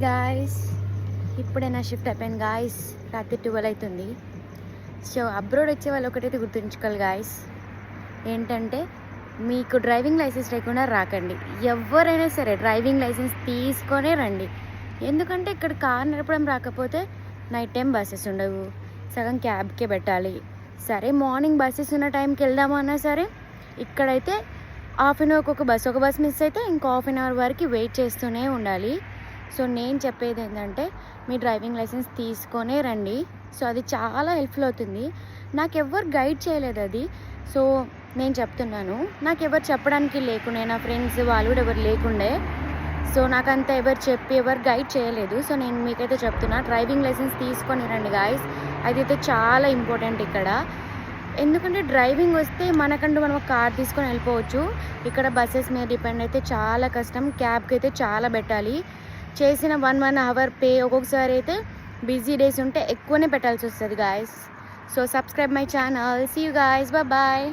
Guys, ఇప్పుడే నా shift అయిపోయింది గాయస్. రాత్రి 12 అవుతుంది. సో అబ్రోడ్ వచ్చే వాళ్ళు ఒకటైతే గుర్తుంచుకోవాలి గాయస్, ఏంటంటే మీకు డ్రైవింగ్ లైసెన్స్ లేకుండా రాకండి. ఎవరైనా సరే డ్రైవింగ్ లైసెన్స్ తీసుకొనే రండి. ఎందుకంటే ఇక్కడ కార్ నడపడం రాకపోతే నైట్ టైం బస్సెస్ ఉండవు, సగం క్యాబ్కే పెట్టాలి. సరే మార్నింగ్ బస్సెస్ ఉన్న టైంకి వెళ్దాము అన్నా సరే ఇక్కడైతే హాఫ్ అన్ అవర్కి ఒక బస్ మిస్ అయితే ఇంకో హాఫ్ అన్ అవర్ వరకు వెయిట్ చేస్తూనే ఉండాలి. సో నేను చెప్పేది ఏంటంటే మీ డ్రైవింగ్ లైసెన్స్ తీసుకొనే రండి. సో అది చాలా హెల్ప్ఫుల్ అవుతుంది. నాకు ఎవరు గైడ్ చేయలేదు అది, సో నేను చెప్తున్నాను. నాకు ఎవరు చెప్పడానికి లేకుండే, నా ఫ్రెండ్స్ వాళ్ళు కూడా ఎవరు లేకుండే. సో నాకంతా ఎవరు గైడ్ చేయలేదు. సో నేను మీకైతే చెప్తున్నా, డ్రైవింగ్ లైసెన్స్ తీసుకొని రండి గాయస్. అదైతే చాలా ఇంపార్టెంట్ ఇక్కడ. ఎందుకంటే డ్రైవింగ్ వస్తే మనకంటూ మనం ఒక కార్ తీసుకొని వెళ్ళిపోవచ్చు. ఇక్కడ బస్సెస్ మీద డిపెండ్ అయితే చాలా కష్టం. క్యాబ్కి అయితే చాలా పెట్టాలి. చేసిన 1 అవర్ పే ఒక్కొక్కసారి అయితే బిజీ డేస్ ఉంటే ఎక్కువనే పెట్టాల్సి వస్తుంది guys. So subscribe my channel. See you guys, bye.